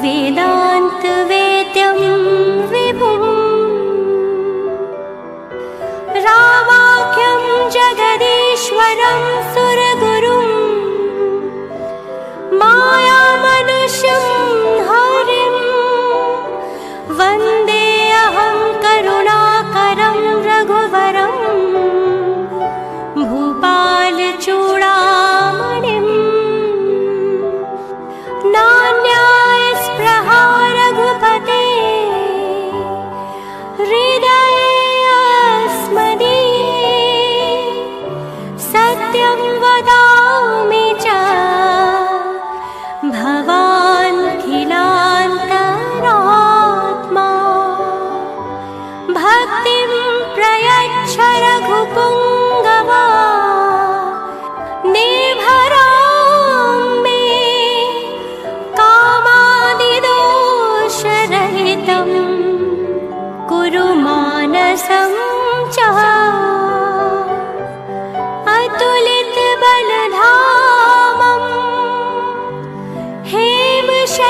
वेदान्तवेद्यं विभुम् रामाख्यं जगदीश्वरं सुरगुरुं मायामनुष्यं हरिं वन्देऽहं करुणाकरं रघुवरं भूपालचूडामणिम् नान्यायस्पृहा रघुपते हृदयेऽस्मदीये सत्यं वदामि च भवान् खिलान्तरात्मा भक्तिं प्रयच्छ रघुपुङ्गवा निर्भरां मे कामादिदोषरहितं कुरु मानसं च अतुलितबलधामं हेमशैलाभदेहं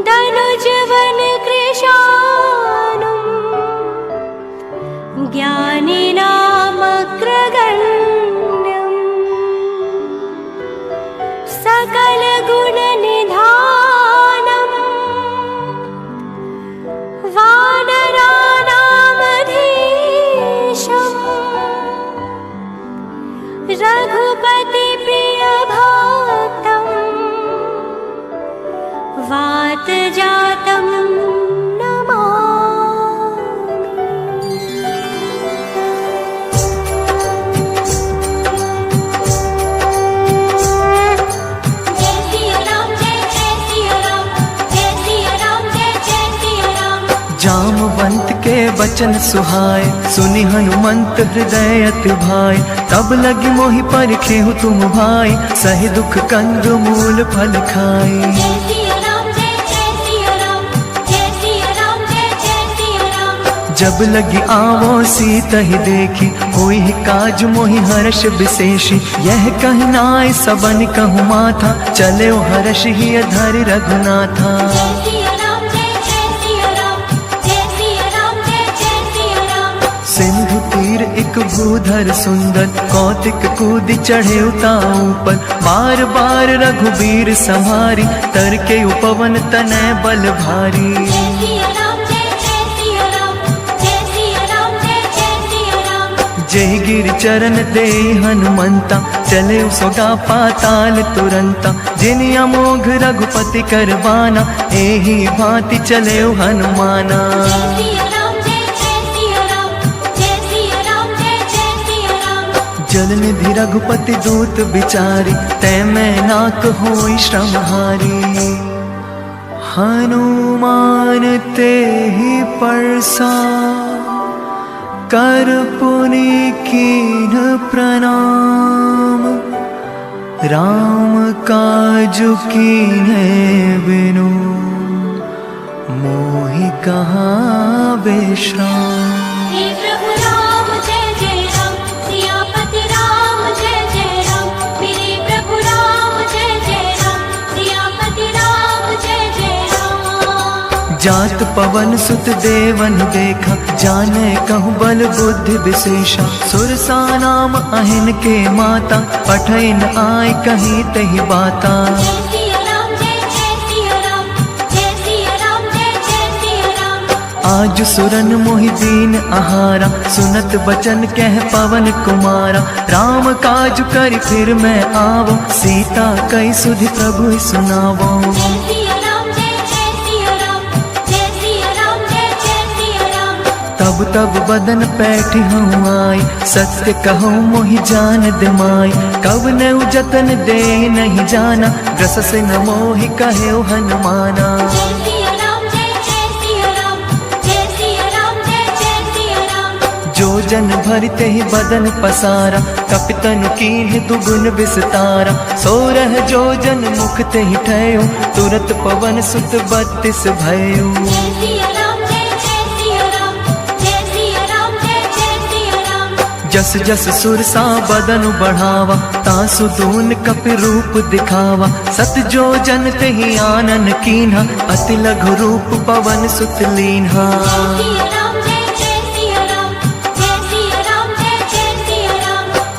दनुजवनकृशानुं ज्ञानिनामग्रगण्यं सकलगुणनिधानं वानराणामधीशं रघुपतिप्रियभक्तं वातजातं जामवंत के बचन सुहाए, सुनि हनुमंत हृदय अति भाई। तब लगी मोहि परखेहु तुम भाई, सहि दुख कंद मूल फल खाई। जब लगी आवो सीतहि देखी, होई काज मोहि हर्ष विशेषी। यह कहि नाय सबन कहु माथा, चले हर्ष ही धरि रघुनाथा। सिंधु तीर एक भूधर सुंदर, कौतिक कूद चढ़े उता ऊपर। बार बार रघुबीर संहारी, तर के उपवन तनय बल भारी। जय गिर चरण दे हनुमंता, चले सोगा पाताल तुरंता। जिन अमोघ रघुपति करवाना, एही भांति चले हनुमाना। जल निधि रघुपति दूत बिचारी, तै मैं नाक होई श्रमहारी। हनुमान तेहि परसा, कर पुनि कीन्ह प्रणाम। राम काजु कीन्हे बिनु, मोहि कहाँ विश्राम। जात पवन सुत देवन देखा, जाने कहु बल बुद्धि विशेषा। सुरसा नाम अहिन के माता, पठै न आय कहीं तहि बाता। आज सुरन मोहि दीन आहारा, सुनत बचन कह पवन कुमारा। राम काज कर फिर मैं आवो, सीता कई सुधि प्रभु सुनावो। तब बदन पैठी हूँ आई, सत्य कहूँ मोहि जान दिमाई। कब न जतन दे नहीं जाना, ग्रस से न मोहि कहे हनुमाना। जो जन भरते ही बदन पसारा, कपितन कीन्ह दुगुन विस्तारा। सोरह जो जन मुख ते ही ठयो, तुरत पवन सुत 32 भयो। जस जस सुरसा बदन बढ़ावा, तासु दून कपि रूप दिखावा। सत जो जन ते ही आनन कीन्हा, अति लघु रूप पवन सुत लीन्हा।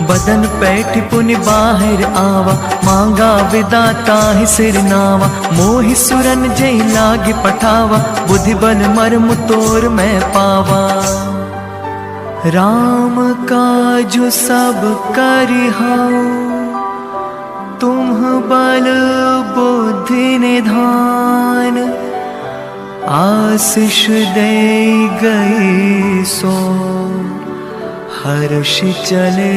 बदन पैठ पुनि बाहर आवा, मांगा विदाता ही सिर नावा। मोहि सुरन जय लाग पठावा, बुद्धि बल मर्म तोर मैं पावा। राम काजु सब करिहाउ, तुम बल बुद्धि निधान। आशीष दे गई सो, हर्ष चले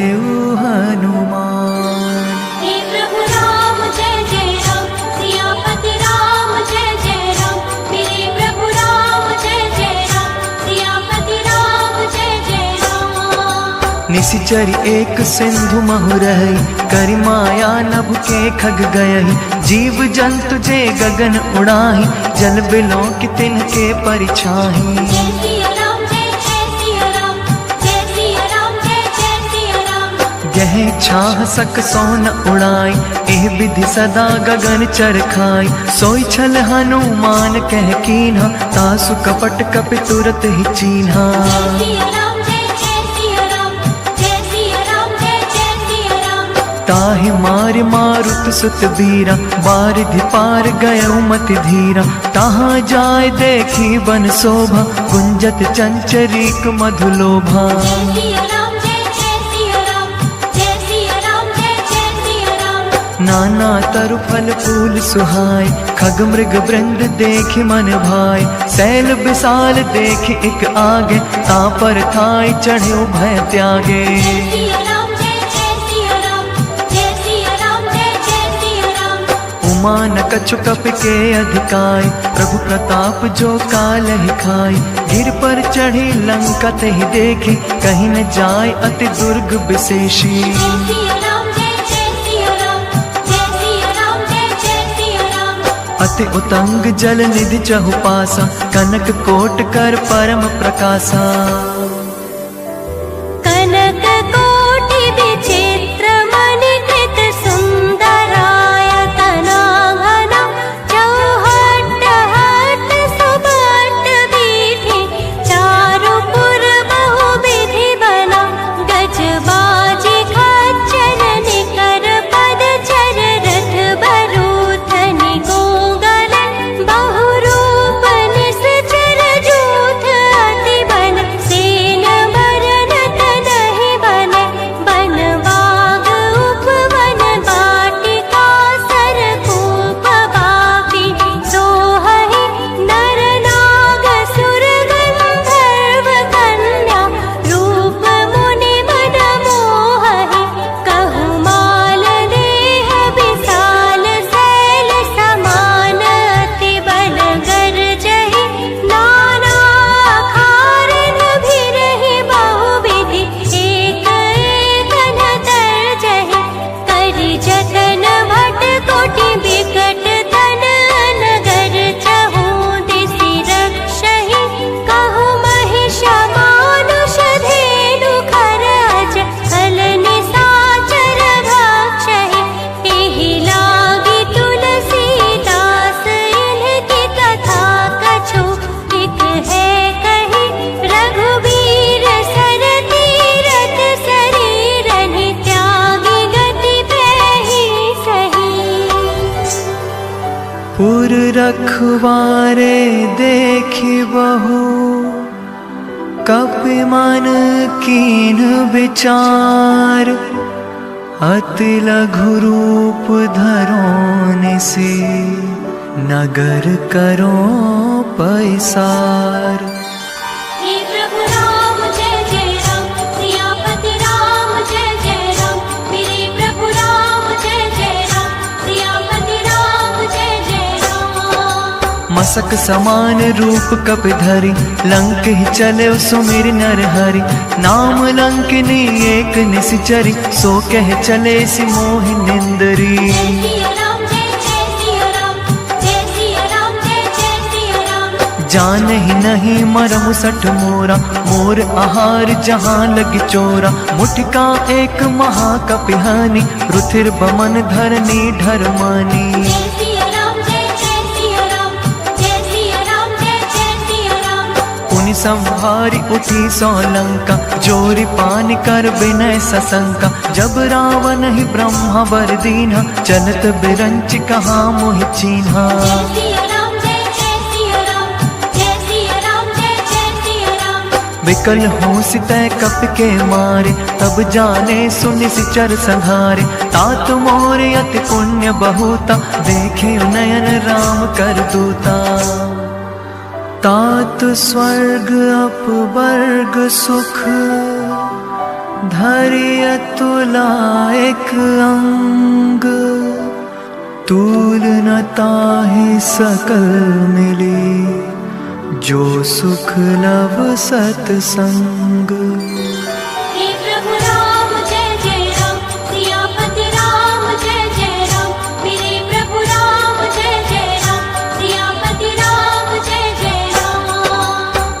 हनुमान। हे प्रभु राम जय जय राम, सियापति राम जय जय राम। मेरे प्रभु राम जय जय राम, सियापति राम जय जय राम। निशिचरी एक सिंधु महु रही, करि माया नभ के खग गयहि। जीव जंतु जे गगन उड़ाही, जल बिलो कि तिनके परिछाही। जय सिया राम जय जय सिया राम, जय सिया राम जय जय सिया राम। यह छाह सक सोन उड़ाई, एह विधि सदा गगन चरखाई। सोई छल हनुमान कह कीन्हा, तासु कपट कपि तुरत ही चीन्हा। जय सिया राम जय जय सिया राम, जय सिया राम जय जय सिया राम। ताहि मारि मारुत सुत बीरा, बारिधि पार गयो मति धीरा। तहाँ जाय देखी बन शोभा, गुंजत चंचरीक मधुलोभा। जय सिया राम जय जय सिया राम, जय सिया राम जय जय सिया राम। नाना तरु फल फूल सुहाय, खग मृग वृंद देखि मन भाय। सैल विशाल देखि एक आगे, तापर थाय चढ़्यो भय त्यागे। जय सिया राम जय जय सिया राम, जय सिया राम जय जय सिया राम। उमान कछु कपि के अधिकाय, प्रभु प्रताप जो कालहि खाय। गिर पर चढ़ी लंका तेहि देखी, कहीं न जाय अति दुर्ग विशेषी। जय सिया राम जय जय सिया राम, जय सिया राम जय जय सिया राम। अति उतंग जल निधि चहुपासा, कनक कोट कर परम प्रकाशा। कनक कोटि विचित्र मणिकृत सुंदराय तनाघना। चौहट हट सुबट बीठी, चारु पुर बहु विधि बना। गज बाजी खच्चर निकर पद चर, रथ बरूथ निगोगल। बहु रूप निश्चर जूथ अति बल, सेन भरन तनहि बन। बन बाग उपवन बाटिका, सर कूप बापी। सोहहि नर नाग सुर गंधर्व कन्या, रूप मुनि मन मोहहि। कहु माल देह विशाल, शैल समान अति बल गर्जहि। नाना खारन भिरहि बहु विधि, एक एक न तर्जहि। करि जतन भट कोटि बिकट धन, नगर चहु दिसि रक्षहि। कहु महिष मानुष धेनु खरज, खल निशाचर भक्षहि। एहि लागी तुलसीदास, इनकी कथा कछु एक है कही। रघुबीर सर तीरथ शरीरहि, त्यागी गति पैहि सही। पुर रखवारे देखि बहु, कपि मन कीन विचार। अति लघु रूप धरो निसि, नगर करो पैसार। हे प्रभु राम जय जय राम, सियापति राम जय जय राम। मेरे प्रभु राम जय जय राम, सियापति राम जय जय राम। मसक समान रूप कपि धरि, लंक ही चले सुमिर नर हरि। नाम लंकिनी एक निशिचरी, सो कह चले सि मोहि निंदरी। जय सिया राम जय जय सिया राम, जय सिया राम जय जय सिया राम। जान ही नहीं नहीं मरम सठ मोरा, मोर आहार जहाँ लग चोरा। मुठका एक महाकपिहानी, रुथिर बमन धरनी ढरमानी। जय सिया राम जय सिया राम, जय सिया राम जय सिया राम। पुनि संभारी उठी सोलंका, जोरी पान कर विनय सशंका। जब रावण ही ब्रह्मा वर दीन्हा, चलत बिरंच कहा मोहि चीन्हा। जय सिया राम जय सिया राम, जय सिया राम जय सिया राम। विकल हो सितय कप के मारे, तब जाने सुनि सिचर संघारे। तात मोरे अति पुण्य बहुता, देखे नयन राम कर दूता। तात स्वर्ग अपवर्ग सुख, धरिय तुला एक अंग। तूल न ताहि सकल मिले, जो सुख लव सतसंग। हे प्रभु राम जय राम, सियापति राम जय राम। मेरे प्रभु राम जय राम, सियापति राम जय राम।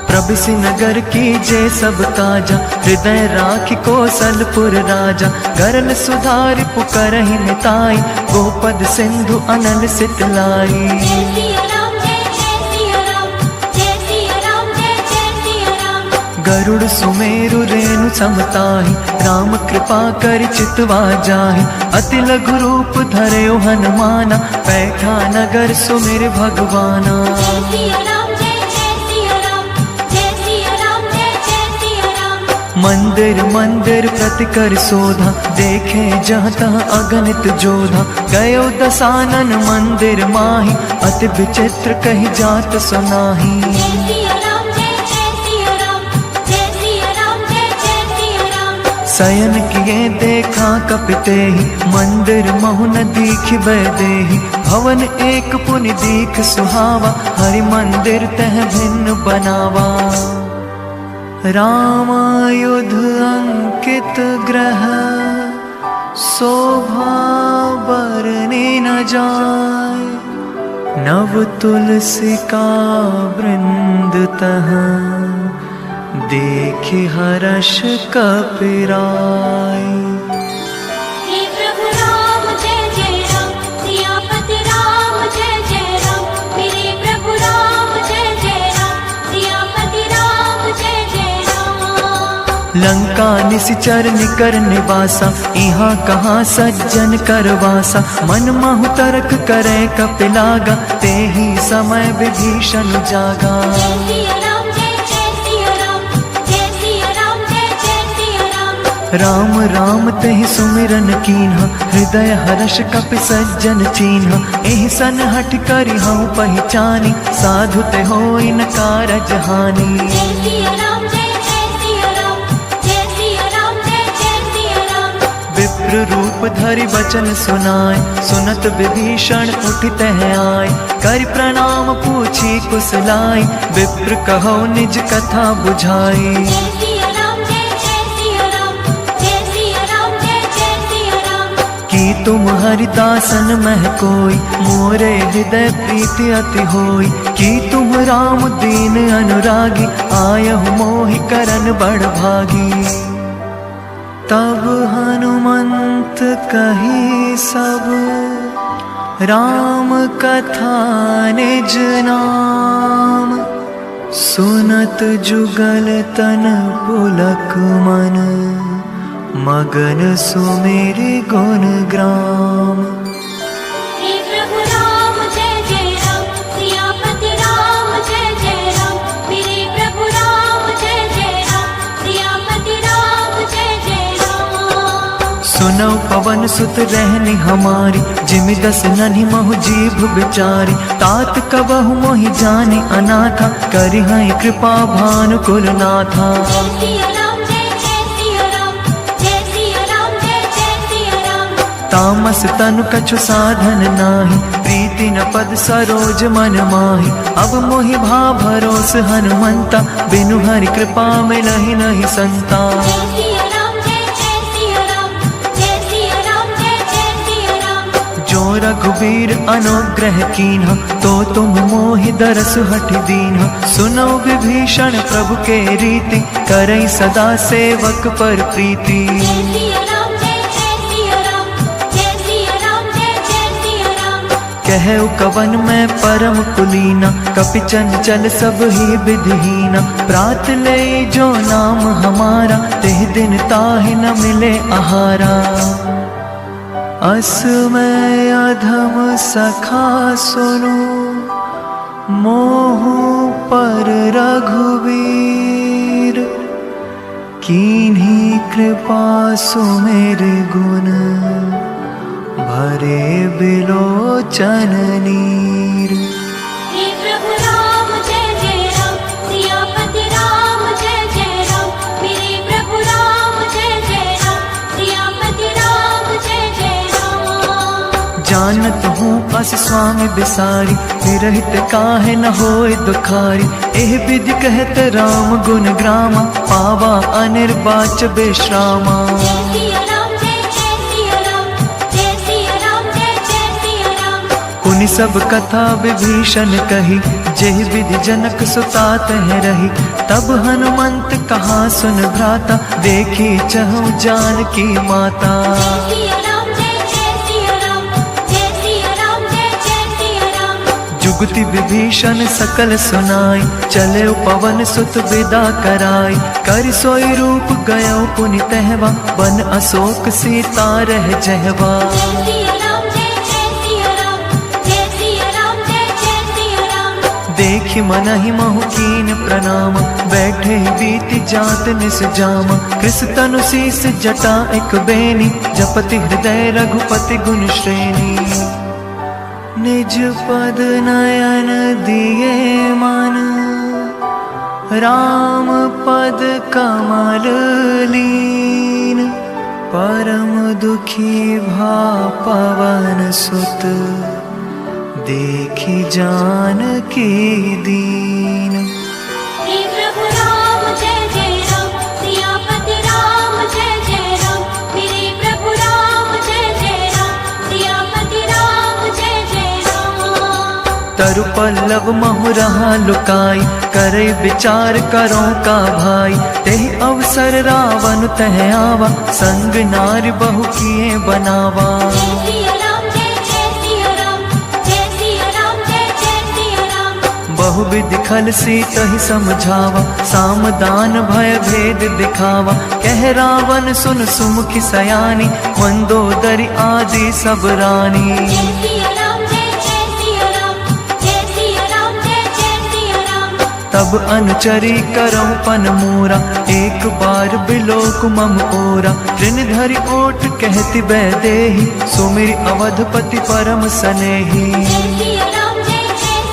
प्रभिसि नगर की जय सब काजा, हृदय राखि कौशलपुर राजा। गरल सुधारि पुकारहि मिताई, गोपद सिंधु अनल सितलाई। जय सिया राम जय सिया राम, जय सिया राम जय सिया राम। गरुड़ सुमेरु रेणु समताहि, राम कृपा कर चितवा जाहि। अति लघु रूप धरयो हनुमाना, बैठा नगर सुमिर भगवाना। जय सिया राम जय सिया राम, जय सिया राम जय सिया राम। मंदिर मंदिर प्रति कर शोधा, देखे जहाँ तहाँ अगणित जोधा। गयो दसानन मंदिर माही, अति विचित्र कही जात सुनाही। जय सिया राम जय सिया राम, जय सिया राम जय सिया राम। शयन किए देखा कपितेहि, मंदिर महु न दीखि देहि। भवन एक पुनि दीख सुहावा, हरि मंदिर तह भिन्न बनावा। रामायुध अंकित ग्रह, शोभा बरने न जाय। नव तुलसी का वृंद तह, देखे हर्ष कपिराय। हे प्रभु राम जय राम, सियापति राम जय राम। मेरे प्रभु राम जय राम, सियापति राम जय राम। लंका निश्चर निकर निवासा, यहाँ कहाँ सज्जन करवासा। मन महु तर्क करे कपिलागा, तेहि समय विभीषण जागा। जय सिया राम जय सिया राम, जय सिया राम जय सिया राम। राम राम तेहि सुमिरन कीन्हा, हृदय हर्ष कपि सज्जन चीन्हा। एहि सन हठ करि हऊँ पहचानी, साधु ते होई न कारज हानि। जय सिया राम जय सिया राम, जय सिया राम जय सिया राम। विप्र रूप धरि वचन सुनाय, सुनत विभीषण उठित आय। कर प्रणाम पूछी कुशलाई, विप्र कहो निज कथा बुझाई। जय सिया राम जय सिया राम, जय सिया राम जय सिया राम। कि तुम हरिदासन मह कोई, मोरे हृदय प्रीति अति होई। कि तुम राम दीन अनुरागी, आयहु मोहि करन बड़ भागी। तब हनुमंत कही सब, राम कथा निज नाम। सुनत जुगल तन पुलक मन, मगन सुमेरि गुण ग्राम। हे प्रभु राम जय राम, सियापति राम जय राम। मेरे प्रभु राम जय राम, सियापति राम जय राम। सुनौ पवन सुत रहनि हमारी, जिमि दस नन्हि महु जीभ बिचारी। तात कबहु मोहि जानि अनाथा, करिहै कृपा भानु कुलनाथा। जय सिया राम जय सिया राम, जय सिया राम जय सिया राम। तामस तनु कछु साधन नाही, प्रीति न पद सरोज मन माही। अब मोहि भा भरोस हनुमंता, बिनु हरि कृपा मिलहि नहीं संता। जय सिया राम जय सिया राम, जय सिया राम जय सिया राम। जो रघुबीर अनुग्रह कीन्हा, तो तुम मोहि दरस हठि दीन्हा। सुनो विभीषण प्रभु के रीति, करई सदा सेवक पर प्रीति। जय सिया राम जय सिया राम, जय सिया राम जय सिया राम। कहु कवन मैं परम कुलीना, कपि चंचल सब ही विधिहीना। प्रात ले जो नाम हमारा, तेह दिन ताहि न मिले आहारा। असमय अधम सखा सुनो, मोह पर रघुवीर। कीन्ही कृपा सुमेर गुण, भरे बिलोचन नीर। हे प्रभु राम जय जय राम, सियापति राम जय जय राम। मेरे प्रभु राम जय जय राम, सियापति राम जय जय राम। जानत हूँ अस स्वामी बिसारी, विरहित काहे न होए दुखारी। एह विधि कहत राम गुण ग्रामा, पावा अनिर्वाच विश्रामा। जय सिया राम जय सिया राम, जय सिया राम जय सिया राम। उनि सब कथा विभीषण कही, जेह विधि जनक सुता तह रही। तब हनुमंत कहा सुन भ्राता, देखी चहु जानकी माता। जय सिया राम जय सिया राम, जय सिया राम जय सिया राम। जुगति विभीषण सकल सुनाई, चले पवन सुत विदा कराई। कर सोई रूप गयो पुनि तहवा, बन अशोक सीता रह जहवा। जय सिया राम जय सिया राम, जय सिया राम जय सिया राम। देखि मनहि महु कीन प्रणाम, बैठे बीति जात निस जाम। कृस तनु शीस जटा एक बेनी, जपति हृदय रघुपति गुण श्रेणी। निज पद नयन दिए मन, राम पद कमल लीन। परम दुखी भा पवन सुत, देखी जानकी दीन। हे प्रभु राम जय जय राम, सियापति राम जय जय राम। मेरे प्रभु राम जय जय राम, सियापति राम जय जय राम। तरु पल्लव महु रहा लुकाई, करे विचार करो का भाई। तेहि अवसर रावण तह आवा, संग नारी बहु किए बनावा। जय सिया राम जय सिया राम, जय सिया राम जय सिया राम। बहुविधि खल सीतहि समझावा, सामदान भय भेद दिखावा। कह रावण सुन सुमुखी सयानी, मंदोदरी आदि सब रानी। जय सिया राम जय सिया राम, जय सिया राम जय सिया राम। तब अनुचरी करौ पन मोरा, एक बार बिलोक मम ओरा। ऋण धरि ओट कहति वैदेही, सुमिरि अवधपति परम सनेही। जय सिया राम जय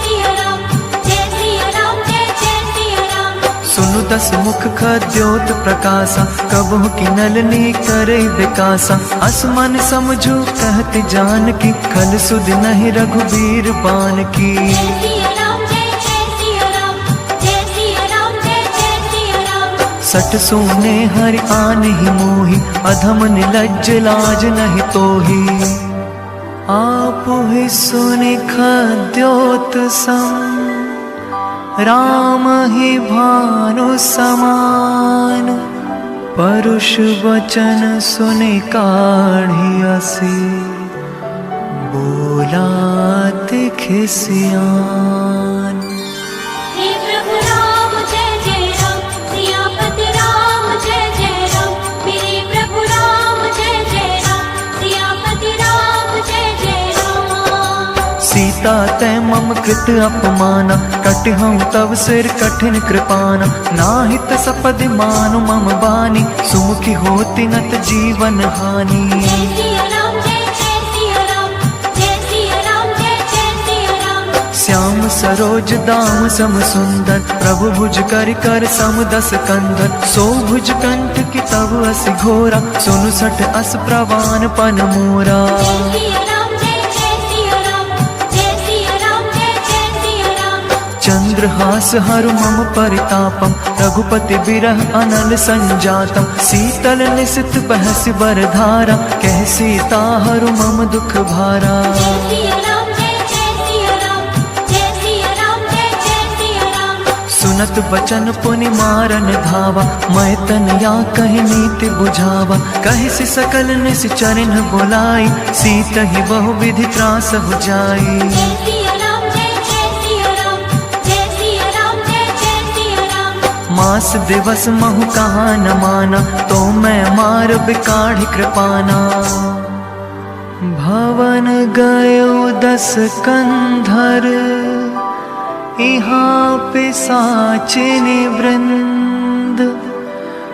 सिया राम, जय सिया राम जय सिया राम। सुनु दस मुख खद्योत प्रकाशा, कबहु की नलनी करे विकासा। असमन समझू कहति जानकी, खल सुध नहीं रघुबीर बान की। जय सिया राम जय सिया राम, जय सिया राम जय सिया राम। सठ सोने हरि आनहि मोहि, अधम निलज्ज लाज नहीं तोहि। आपु ही सुनि खद्योत सम, राम ही भानु समान। परुष वचन सुनि काढ़ी असी, बोला खिसियान। हे प्रभु राम जय जय राम, सियापति राम जय जय राम। मेरे प्रभु राम जय जय राम, सियापति राम जय जय राम। सीता तै मम कृत अपमाना, कटिहउँ तव सिर कठिन कृपाना। नाहित सपदि मानु मम बानी, सुमुखी होति नत जीवन हानि। जय सिया राम जय सिया राम, जय सिया राम जय सिया राम। श्याम सरोज दाम सम सुंदर, प्रभु भुज कर कर सम दस कंधर। सो भुज कंठ की तव अस घोरा, सुनु सठ अस प्रवान पन मोरा। जय सिया राम जय सिया राम, जय सिया राम जय सिया राम। चंद्र हास हरु मम परितापम, रघुपति बिरह अनल संजातम। शीतल निशित बहस बरधारा, कह सीता हरु मम दुख भारा। जय सिया राम जय जय सिया राम, जय सिया राम जय जय सिया राम। सुनत बचन पुनि मारन धावा, मैं तन या कहि नीति बुझावा। कहि सि सकल निश्चरण बुलाई, सीत ही बहु विधि त्रास हो जाई। जय सिया राम जय जय सिया राम, जय सिया राम जय जय सिया राम। मास दिवस महु कहा न माना, तो मैं मार बिकाढ़ी कृपाना। भवन गयो 10 कंधर, यहाँ पिशाचिनी वृंद।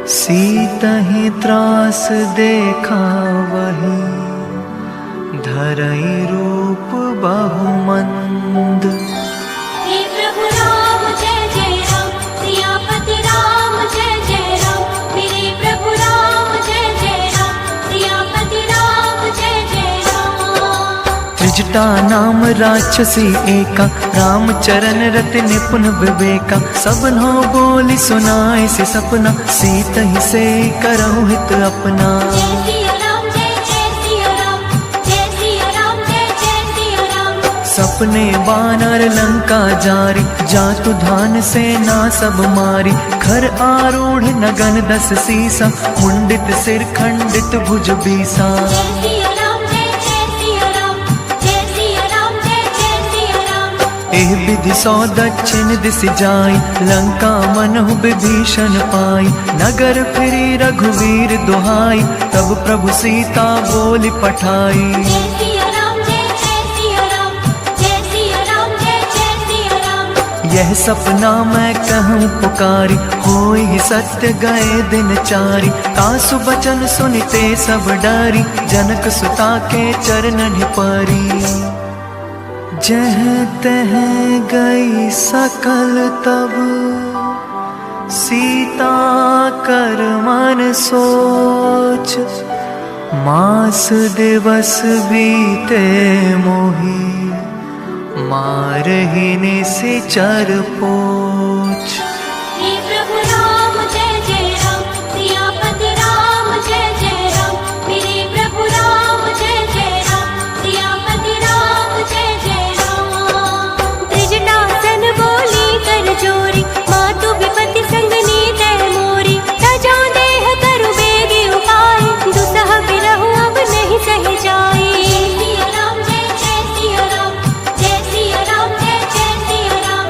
सीतहि त्रास देखा वही, धरई रूप बहुमंद। हे प्रभु राम जय जय राम, सियापति राम जय जय राम। मेरे प्रभु राम जय जय राम, सियापति राम जय जय राम। त्रिजटा नाम राक्षसी एका, राम चरण रति निपुण विवेका। सबनो बोली सुनाए से सपना, सीत ही से करहु हित अपना। जय सिया राम जय जय सिया राम, जय सिया राम जय जय सिया राम। सपने बानर लंका जारी, जातु धान सेना सब मारी। खर आरूढ़ नगन 10 सीसा, मुंडित सिर खंडित भुज बीसा। जय सिया राम जय जय सिया राम, जय सिया राम जय जय सिया राम। एह विधि सौ दक्षिण दिस जाई, लंका मनहु विभीषण पाई। नगर फिरी रघुवीर दुहाई, तब प्रभु सीता बोली पठाई। जय सिया राम जय जय सिया राम, जय सिया राम जय जय सिया राम। यह सपना मैं कहूँ पुकारी, होई ही सत्य गए दिन चारी। तासु बचन सुनिते सब डरी, जनक सुता के चरणन परी। जह तह गई सकल तब, सीता कर मन सोच। मास दिवस बीते मोही, मारहि निशिचर पोछ। हे प्रभु राम जय जय राम, सियापति राम जय जय राम। मेरे प्रभु राम जय जय राम, सियापति राम जय जय राम। त्रिजटासन बोली कर जोरी, मातु विपति संगनी तय मोरी। तजो देह करु बेगी उपाय, दुसह बिरहु अब नहीं सह जाई। जय सिया राम जय जय सिया राम, जय सिया राम जय जय सिया राम।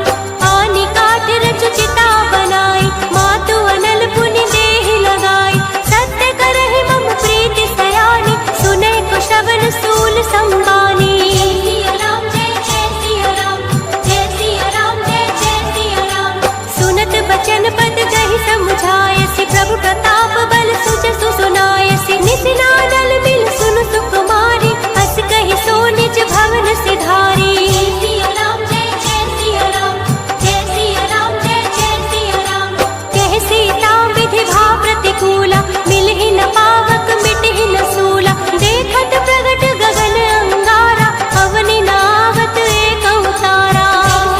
आनी काट रच चिता बनाई, मातु अनल पुनि देहि लगाई। सत्य करहि मम प्रीति सयानी, सुनै कुशवन सूल संबानी। जय सिया राम जय जय सिया राम, जय सिया राम जय जय सिया राम। सुनत बचन पद कहि समुझायसि, प्रभु प्रताप बल सुजसु सुनायसि। निसिनादल मिल सुन सुकुमारी, हस कहि सो निज भवन सिधारी। जय सिया राम जय जय सिया राम, जय सिया राम जय जय सिया राम। कह सीता विधि भाव प्रतिकूला, मिलहि न पावक मिटहि न सूला। देखत प्रगट गगन अंगारा, अवनि नावत एक अवतारा।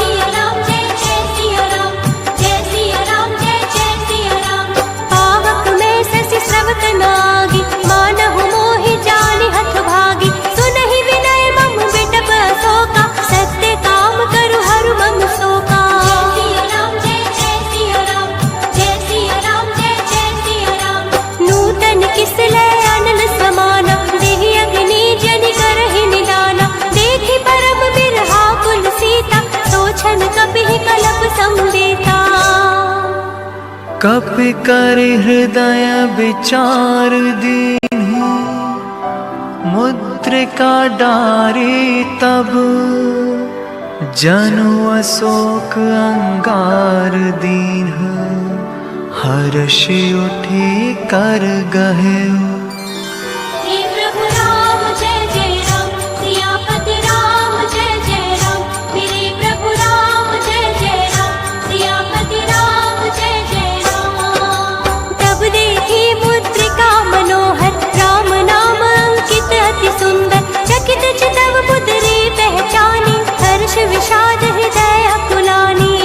जय सिया राम जय जय सिया राम, जय सिया राम जय जय सिया राम। पावक में शशि स्रवत नागी, मानहु मोहि जानि हठ भागी। सुनहि विनय मम बिटप अशोका, सत्य काम करु हरु मम शोका। जय सिया राम जय जय सिया राम, जय सिया राम जय जय सिया राम। नूतन किसलय अनल समाना, देहि अग्नि जनि करहि निदाना। देखि परम बिरहा कुल सीता, सोछन कपिहि कलप संवेता। कपि कर हृदय विचार दीन्हि, मुद्रिका डारी तब। जनु अशोक अंगार दीन्ह, हर्षि उठी कर गहेउ। हे प्रभु राम जय जय राम, सियापति राम जय जय राम। मेरे प्रभु राम जय जय राम, सियापति राम जय जय राम। तब देखी मुद्रिका मनोहर, राम नाम अंकित अति सुंदर। चकित चितव पुतरी पहचानी, हर्ष विषाद हृदय अकुलानी।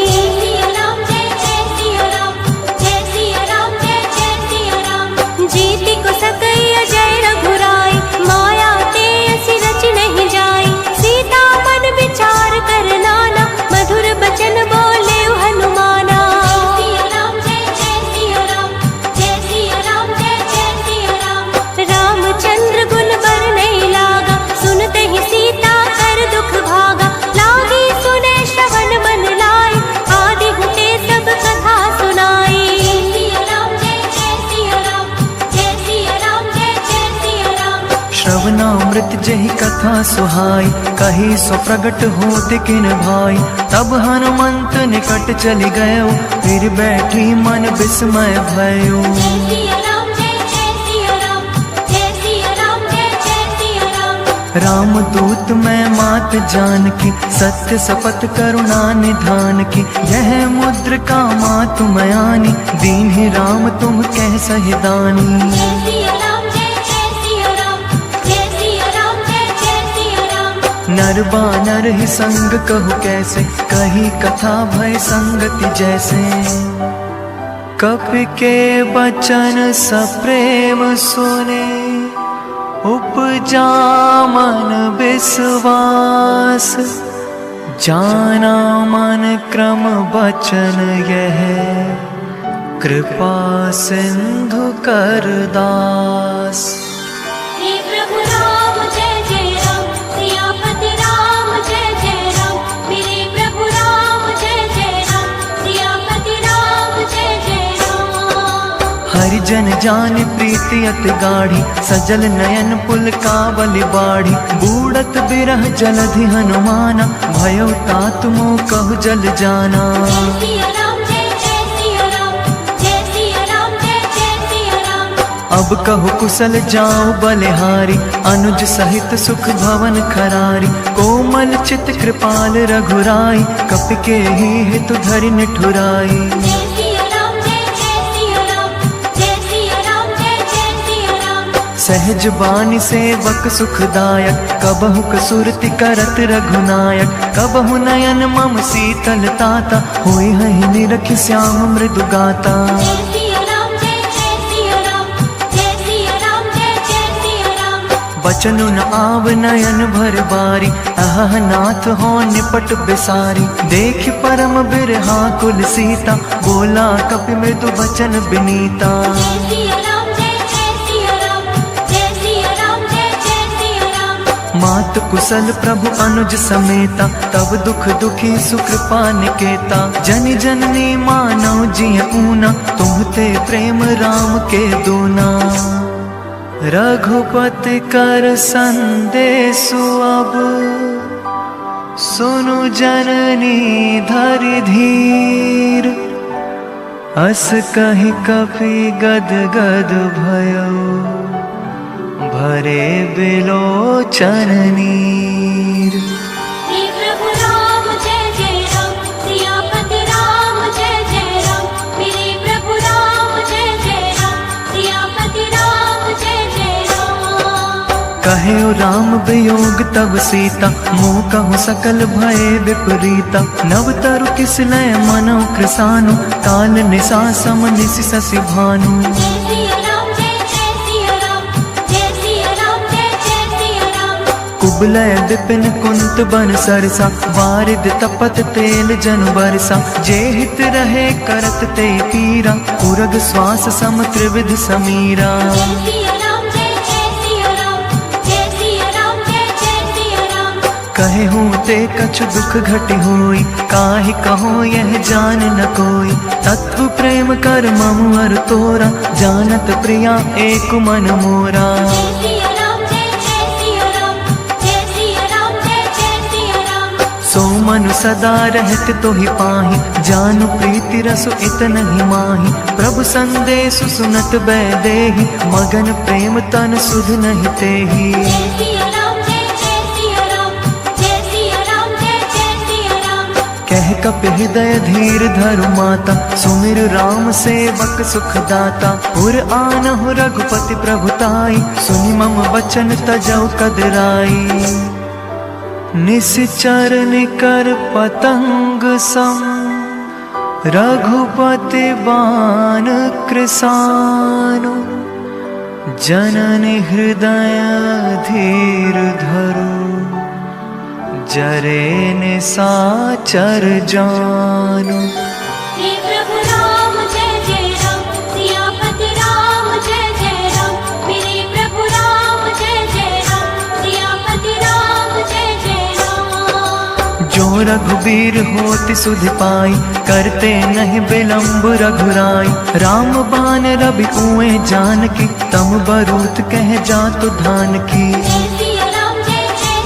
सुहाई, कही सो प्रगट होते किन भाई। तब हनुमंत निकट चली गयो, फिर बैठी मन विस्मय भयो। जय सिया राम जय जय सिया राम, जय सिया राम जय जय सिया राम। राम दूत मैं मात जान की, सत्य शपथ करुणा निधान की। यह मुद्रिका मात मयानी, दीन ही राम तुम कह सहिदानी। जय सिया राम जय जय सिया राम, जय सिया राम जय जय सिया राम। नर बानर ही संग कहु कैसे, कही कथा भय संगति जैसे। कपि के बचन सप्रेम सुने, उपजा मन विश्वास। जाना मन क्रम बचन यह, कृपा सिंधु कर दास। हे प्रभु राम जय जय राम, सियापति राम जय जय राम। मेरे प्रभु राम जय जय राम, सियापति राम जय जय राम। हरिजन जान प्रीति अति गाढ़ी, सजल नयन पुल कावल बाढ़ी। बूढ़त बिरह जलधि हनुमाना, भयो तात मोह कहु जल जाना। जय सिया राम जय जय सिया राम, जय सिया राम जय जय सिया राम। अब कहु कुशल जाओ बलिहारी, अनुज सहित सुख भवन खरारी। कोमल चित कृपाल रघुराई, कपि के ही हितु धरि निठुराई। जय सिया राम जय जय सिया राम, जय सिया राम जय जय सिया राम। सहज बानी सेवक सुखदायक, कबहु कसुरति करत रघुनायक। कबहु नयन मम शीतल ताता, होई हहि निरख श्याम मृदु गाता। जय सिया राम जय जय सिया राम, जय सिया राम जय जय सिया राम। बचनु न आव नयन भर बारी, अह नाथ हो निपट बिसारी। देख परम बिरहा कुल सीता, बोला कपि मृदु बचन बिनीता। जय सिया राम जय जय सिया राम, जय सिया राम जय जय सिया राम। मात कुशल प्रभु अनुज समेता, तब दुख दुखी सुकृपा निकेता। जन जननी मानव जिय ऊना, तुम्हते प्रेम राम के दूना। रघुपति कर संदेशु अब, सुनु जननी धरि धीर। अस कहि कपि गद गद भयो, भरे बिलोचन नीर। हे प्रभु राम जय जय राम, सियापति राम जय जय राम। मेरे प्रभु राम जय जय राम, सियापति राम जय जय राम। कहे राम वियोग तब सीता, मोह कहु सकल भय विपरीता। नव तरु किसलय मनो कृसानु, काल निशा सम निशि शशि भानु। जय सिया राम जय जय सिया राम, जय सिया राम जय जय सिया राम। कुबलय विपिन कुंत बन सरसा, वारिद तपत तेल जनु बरसा। जे हित रहे करत ते पीरा, उरग श्वास सम त्रिविध समीरा। जय सिया राम जय जय सिया राम, जय सिया राम जय जय सिया राम। कहे हूँ ते कछु दुख घटि होई, काहि कहो यह जान न कोई। तत्व प्रेम कर ममु अर तोरा, जानत प्रिया एक मन मोरा। जय सिया राम जय जय सिया राम, जय सिया राम जय जय सिया राम। सो मनु सदा रहत तोहि पाहि, जानु प्रीति रसु इतनहि माहि। प्रभु संदेशु सुनत बैदेहि, मगन प्रेम तन सुध नहीं तेहि। जय सिया राम जय जय सिया राम, जय सिया राम जय जय सिया राम। कह कपि हृदय धीर धरु माता, सुमिर राम सेवक सुख दाता। पुर आनहु रघुपति प्रभुताई, सुनि मम बचन तजौ कदराई। निश्चर निकर पतंग सम, रघुपति बाण कृसानु। जननि हृदय धीर धरु, जरे निशाचर जानु। हे प्रभु राम जय जय राम, सियापति राम जय जय राम। मेरे प्रभु राम जय जय राम, सियापति राम जय जय राम। जो रघुबीर होति सुधि पाई, करते नहीं विलम्ब रघुराई। राम बान रवि कुएं जानकी, तम बरूत कह जातु धान की। जय सिया राम जय जय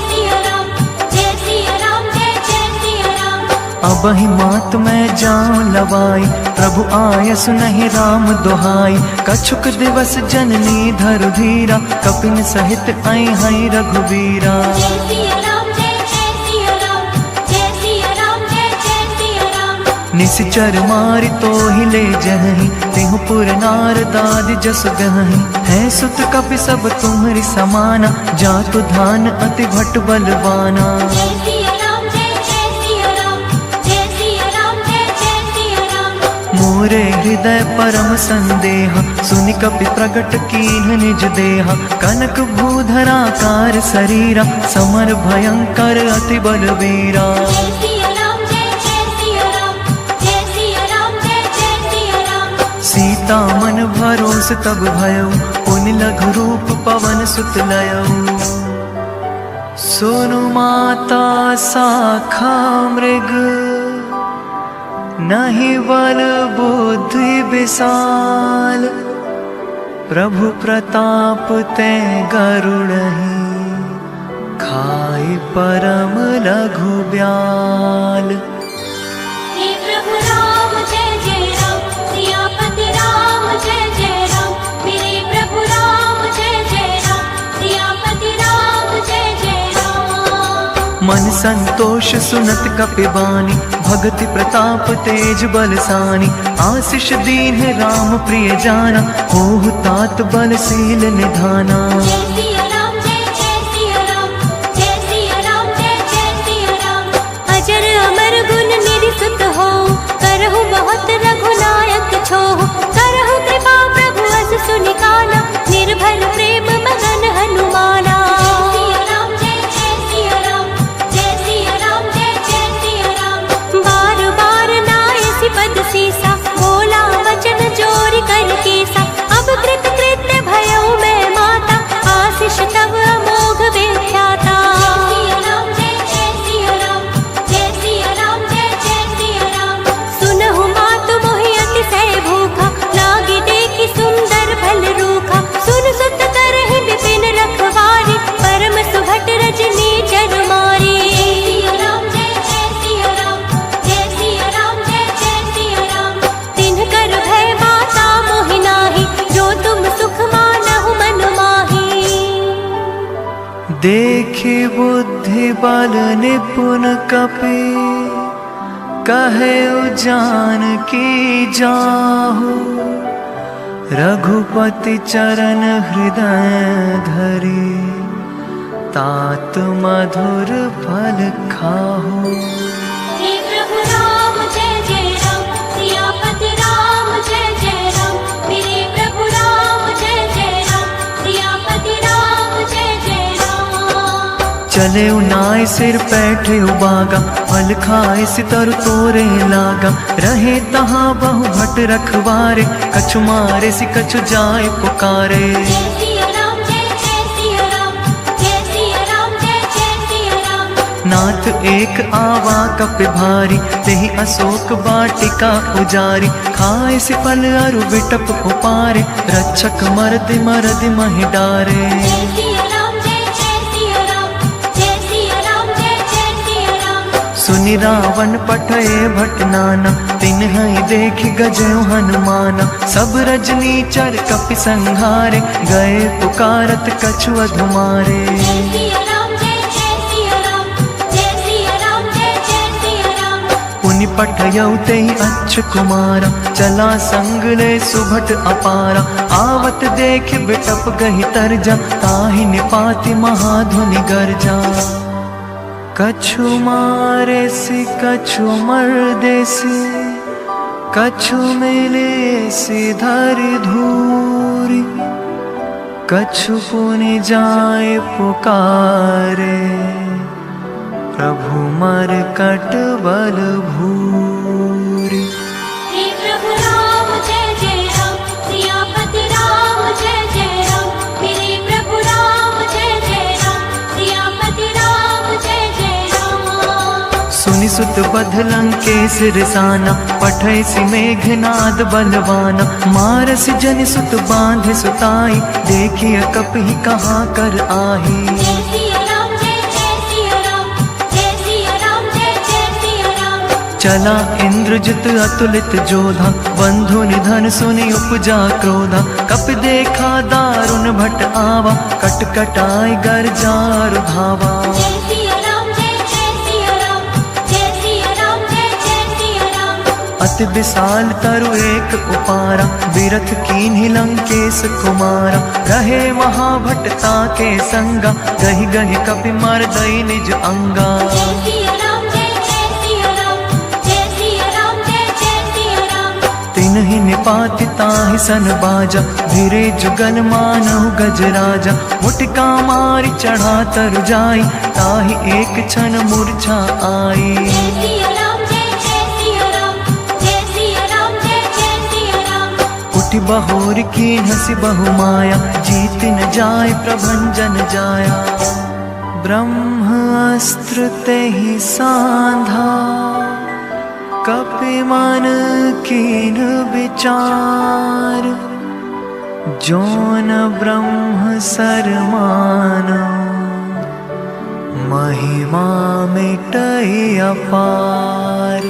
अब ही मात मैं जाऊं लवाई, प्रभु आयसु नहीं राम दुहाई। कछुक दिवस जननी धर धीरा, कपिन सहित आई हई रघुवीरा। जय सिया राम जय सिया राम, जय सिया राम जय सिया राम। निश्चर मारि तो ही ले जहीं, तेहु पुर नार दादि जस गहीं। है सुत कपि सब तुम्हारी समाना, जातु धान अति भट बलवाना। जय सिया राम जय सिया राम, जय सिया राम जय सिया राम। मोरे हृदय परम संदेह, सुनि कपि प्रगट कीन्ह निज देहा। कनक भूधरा कार शरीरा, समर भयंकर अति बलवीरा। जय सिया राम जय सिया राम, जय सिया राम जय सिया राम। सीता मन भरोस तब भयो, पुनि लघु रूप पवन सुत लयो। सुनु माता साखा मृग, नहीं बल बुद्धि विशाल। प्रभु प्रताप ते गरुड़हि, खाई परम लघु ब्याल। हे प्रभु राम जय राम, सियापति राम जय राम। मेरे प्रभु राम जय राम, सियापति राम जय राम। मन संतोष सुनत कपिबानी, भगति प्रताप तेज बलसानी। आशीष दीन राम प्रिय जाना, होहु तात बलशील निधाना। जय सिया राम जय सिया राम, जय सिया राम जय सिया राम। अजर अमर गुण निधि सुत हो, करहु बहुत रघुनायक छोह। करहु कृपा प्रभु अस सुनिकाना, निर्भर प्रेम मगन हनुमाना। जय सिया राम जय सिया राम, जय सिया राम जय सिया राम। बार बार नायसि पद सीसा, बोला वचन जोरि कर केसा। अब कृत कृत्य भयउ मैं माता, आशीष तब अमोघ व्याख्याता। जय सिया राम जय सिया राम, जय सिया राम जय सिया राम। सुनहु मातु मोहि अतिशय भूखा, लागी देखि सुंदर भल रूखा। सुन सुत करहि विपिन रखवारी, परम सुभट रजनी चर मारी। जय सिया राम जय सिया राम, जय सिया राम जय सिया राम। तिन्ह कर भय माता मोहि नाहि, जो तुम सुख मानहु मन माहि। देखि बुद्धि बल निपुण कपि, कहे जानकी जाहु। रघुपति चरण हृदय धरि, तात मधुर फल खाहु। हे प्रभु राम जय राम, सियापति राम जय राम। मेरे प्रभु राम जय राम, सियापति राम जय राम। चले उनाय सिर पैठे उबागा, फल खाए सितर तोरे लागा। रहे तहाँ बहु भट रखवारे, कछु मारे सि कछु जाय पुकारे। जय सिया राम जय सिया राम, जय सिया राम जय सिया राम। नाथ एक आवा कपि भारी, तेहि अशोक वाटिका उजारी। खाए सि फल अरु बिटप उपारे, रक्षक मरदि मरदि महि डारे। जय सिया राम जय सिया राम, जय सिया राम जय सिया राम। सुनि रावण पठये भट नाना, तिन्हि देखि गजयो हनुमाना। सब रजनी चर कपि संहारे, गए पुकारत कछु अधुमारे। जय सिया राम जय सिया राम, जय सिया राम जय सिया राम। पुनि पठयौ तेहि अच्छ कुमारा, चला संग ले सुभट अपारा। आवत देख बिटप गहि तरजा, ताहि निपाति महाधुनि गर्जा। कछु मारे सि कछु मर्दे सि, कछु मिले सि धरि धूरि। कछु पुनि जाय पुकारे, प्रभु मरकट बल भूरि। हे प्रभु राम जय राम, सियापति राम जय राम। मेरे प्रभु राम जय राम, सियापति राम जय राम। सुनि सुत बध लंकेश रिसाना, पठय सि मेघनाद बलवाना। मारसि जनि सुत बांधे सुताई, देखिय कपि कहाँ कर आही। जय सिया राम जय सिया राम, जय सिया राम जय सिया राम। चला इंद्रजित अतुलित जोधा, बंधु निधन सुनि उपजा क्रोधा। कपि देखा दारुण भट आवा, कट कटाई गर्जार धावा। जय सिया राम जय जय सिया राम, जय सिया राम जय जय सिया राम। अति विशाल तरु एक उपारा, बिरथ कीन्हि लंकेश कुमारा। रहे महाभटता के संगा, गहि गहि कपि मर्दई निज अंगा। जय सिया राम जय जय सिया राम, जय सिया राम जय जय सिया राम। तिन्हि निपाति ताहि सन बाजा, भिरे जुगल मानहु गजराजा। मुटिका मारि चढ़ा तरु जाई, ताहि एक क्षण मूर्छा आई। जय सिया राम जय जय सिया राम, जय सिया राम जय जय सिया राम। उठि बहोर की हंसी बहु माया, जीत न जाय प्रभंजन जाया। ब्रह्म अस्त्र तेहि सांधा, कपि मन कीन विचार। जोन ब्रह्म सर मानो, महिमा मिटई अपार।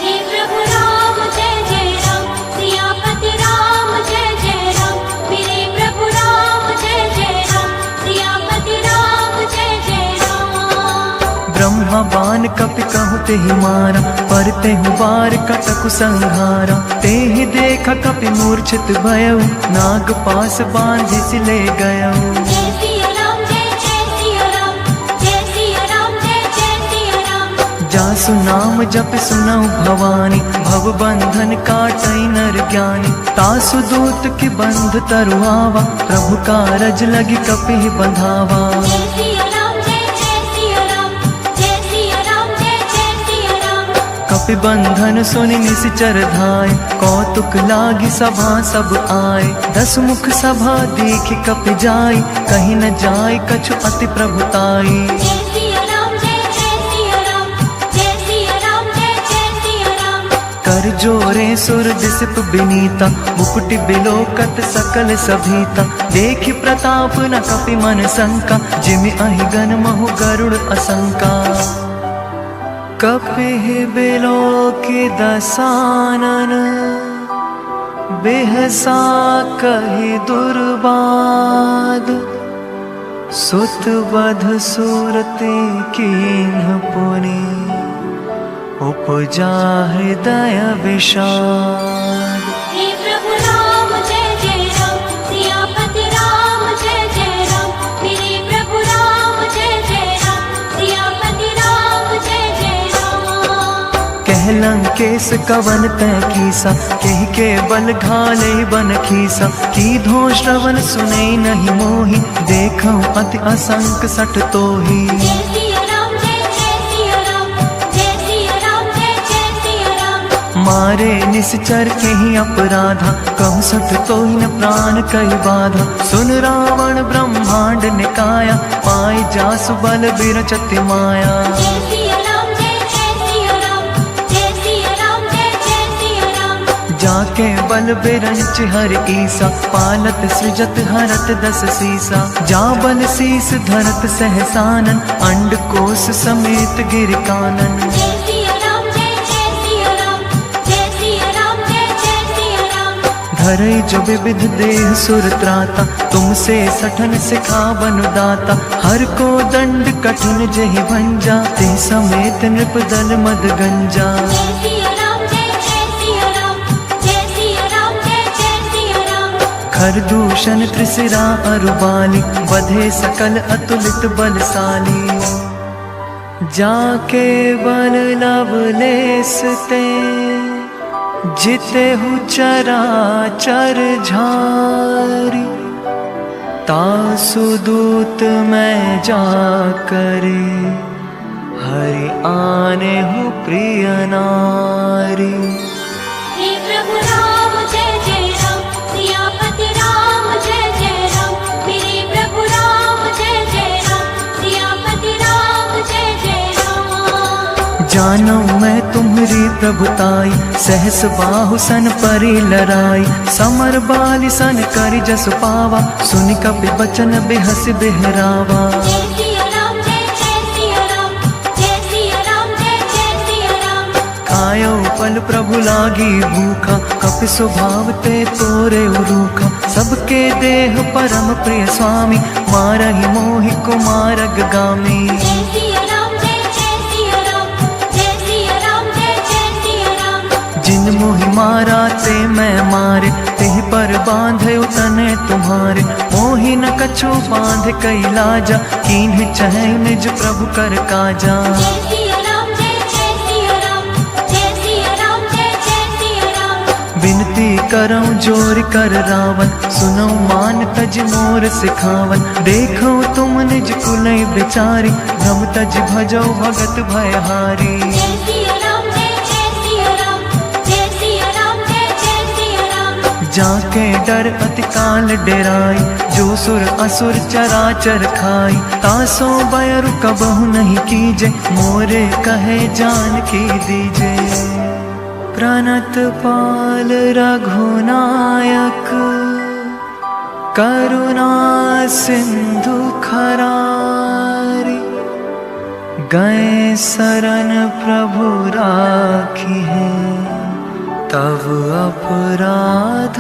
हे प्रभु राम जय जय राम, सियापति राम जय जय राम। मेरे प्रभु राम जय जय राम, सियापति राम जय जय राम। ब्रह्मा बाण कपि कहु तेहि मारा, पर तेहु बार कटकु संहारा। तेहि देखा कपि मूर्छित भयउ, नाग पास बांधिस ले गयउ। जय सिया राम जय जय सिया राम, जय सिया राम जय जय सिया राम। जासु नाम जप सुनऊ भवानी, भव बंधन काटई नर ज्ञानी। तासु दूत की बंध तरु आवा, प्रभु कारज लगी कपि बंधावा। जय सिया राम जय जय सिया राम, जय सिया राम जय जय सिया राम। कपि बंधन सुनि निश्चर धाय, कौतुक लागी सभा सब आए। दस मुख सभा देखि कपि जाय, कहीं न जाय कछु अति प्रभुताई। जय सिया राम जय जय सिया राम, जय सिया राम जय जय सिया राम। कर जोरे सुर दिसप बिनीता, मुकुटि बिलोकत सकल सभीता। देखि प्रताप न कपि मन शंका, जिमि अहिगन महु गरुड़ असंका। कपि बिलोकि दसानन, बेहसा कहि दुर्बाद। सुत बध सुरते कीन्ह पुनि, उपजा हृदय विषाद। हे प्रभु राम जय जय राम, सियापति राम जय जय राम। मेरे प्रभु राम जय जय राम, सियापति राम जय जय राम। कह लंकेश कवन तै कीसा, केहि के बल घाले बन खीसा। की धो श्रवण सुने नहीं मोहि, देखऊं अति असंक सठ तोहि। जय सिया राम जय जय सिया राम, जय सिया राम जय जय सिया राम। मारे निश्चर केहि अपराधा, कहु सठ तोहि न प्राण कहि बाधा। सुन रावण ब्रह्मांड निकाया, पाई जासु बल बिरचति माया। जय सिया राम जय जय सिया राम, जय सिया राम जय जय सिया राम। जाके बल बिरंच हर ईसा, पालत सृजत हरत दस सीसा। जा बल शीस धरत सहसानन, अंड कोश समेत गिर कानन। जय सिया राम जय जय सिया राम, जय सिया राम जय जय सिया राम। धरई जो विविध देह सुर त्राता, तुमसे सठन सिखा बनु दाता। हर को दंड कठिन जहि भंजा, ते समेत नृप दल मद गंजा। जय सिया राम जय जय सिया राम, जय सिया राम जय जय सिया राम। खर दूषण त्रिशिरा अरुबाली, बधे सकल अतुलित बलशाली। जाके बल लवलेस ते, जितेहु चराचर झारी। तासु दूत मैं जाकरे, हरि आने हूँ प्रिय नारी। हे प्रभु राम जय जय राम, सियापति राम जय जय राम। मेरे प्रभु राम जय जय राम, सियापति राम जय जय राम। जानो मैं तुम्हारी प्रभुताई, सहस बाहु सन परि लराई। समर बाली सन करि जस पावा, सुनि कपि बचन बेहस बेहरावा। जय सिया राम जय जय सिया राम, जय सिया राम जय जय सिया राम। प्रभु लागी भूखा, कपि स्वभाव ते तोरे रूखा। सबके देह परम प्रिय स्वामी, मारहि मोहि कुमारग गामी। जय सिया राम जय जय सिया राम, जय सिया राम जय जय सिया राम। जिन मोहि मारा ते मैं मारे, तेह पर बांधे तने तुम्हारे। मोहि न कछु बांध कई लाजा, कीन्ह चहै निज प्रभु कर काजा। जय सिया राम जय जय सिया राम, जय सिया राम जय जय सिया राम। विनती करऊं जोर कर रावण, सुनऊं मान तज मोर सिखावन। देखो तुम निज कुलई बिचारी, भ्रम तज भजो भगत भयहारी। जय सिया राम जय जय सिया राम, जय सिया राम जय जय सिया राम। जाके डर अति काल डेराई, जो सुर असुर चराचर खाई। तासो बयरु कबहु नहीं कीजे, मोरे कहे जान की दीजे। प्रणत पाल रघुनायक, करुणा सिंधु खरारी। गए शरण प्रभु राखी है, तब अपराध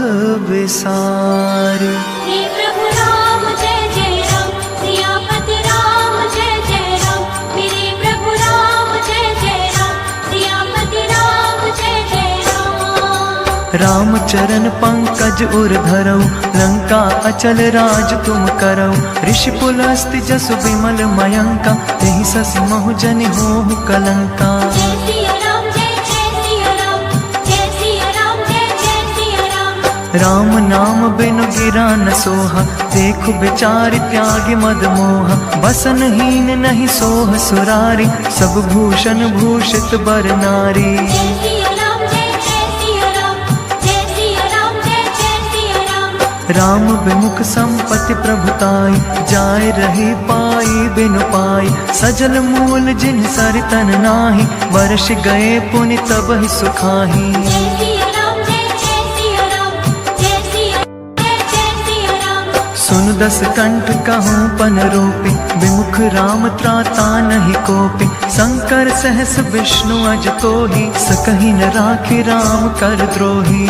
विसारी। हे प्रभु राम जय जय राम, सियापति राम जय जय राम। मेरे प्रभु राम जय जय राम, सियापति राम जय जय राम। राम चरण पंकज उर धरऊ, लंका अचल राज तुम करऊ। ऋषि पुलस्त्य जसु विमल मयंका, तेहि ससि महु जनि होहु कलंका। जय सिया राम जय जय सिया राम, जय सिया राम जय जय सिया राम। राम नाम बिनु गिरा न सोहा, देखु बिचारि त्यागी मद मोहा। बसनहीन नहीं सोह सुरारी, सब भूषण भूषित बर नारी। जय सिया राम जय जय सिया राम, जय सिया राम जय जय सिया राम। राम विमुख संपत्ति प्रभुताई, जाय रही पाई बिनु पाई। सजल मूल जिन सरतन नाही, वर्ष गए पुनि तब ही सुखाही। जय सिया राम जय जय सिया राम, जय सिया जय जय सिया राम। सुन दस कंठ कहूँ पन रूपी, विमुख राम त्राता नहीं कोपी। शंकर सहस विष्णु अज तोहि, सकहि न राखि राम कर द्रोही।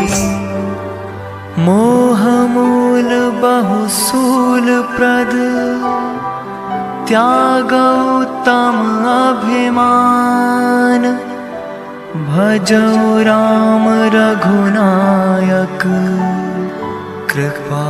मोह मूल बहुसूल प्रद, त्यागौ तम अभिमान। भजौ राम रघुनायक, कृपा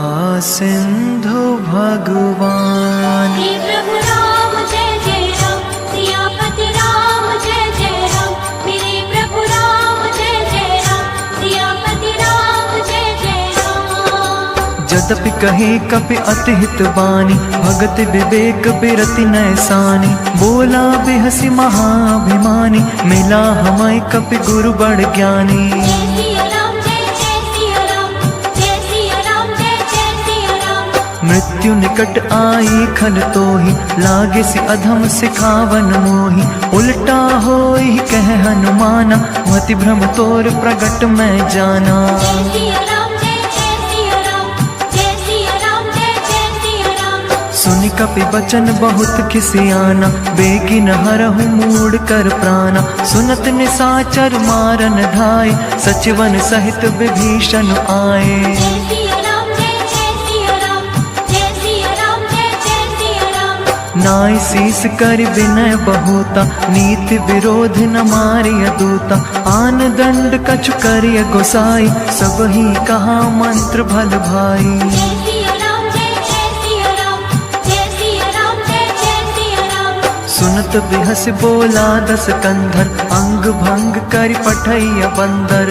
सिंधु भगवान। हे प्रभु राम जय जय राम, सियापति राम जय जय राम। मेरे प्रभु राम जय जय राम, सियापति राम जय जय राम। जदपि कहे कपि अति हित बानी, भगत विवेक बिरति नैसानी। बोला बिहसी महाभिमानी, मिला हमें कपि गुरु बड़ ज्ञानी। जय सिया राम जय जय सिया राम, जय सिया राम जय जय सिया राम। मृत्यु निकट आई खल तोहि, लागे सि अधम सिखावन मोहि। उल्टा होई कह हनुमाना, मति भ्रम तोर प्रगट मैं जाना। जय सिया राम जय जय सिया राम, जय सिया राम जय जय सिया राम। सुनि कपि बचन बहुत खिसियाना, बेगिन हरहु मूढ़ कर प्राणा। सुनत निसाचर मारन धाय, सचिवन सहित विभीषण आए। जय सिया राम जय जय सिया राम, जय सिया राम जय जय सिया राम। नाई शीस कर विनय बहुता, नीति विरोध न मारिय दूता। आन दंड कछु करिय गोसाई, सब ही कहा मंत्र भल भाई। जय सिया राम जय जय सिया राम, जय सिया राम जय जय सिया राम। सुनत बिहस बोला दस कंधर, अंग भंग कर पठैया बंदर।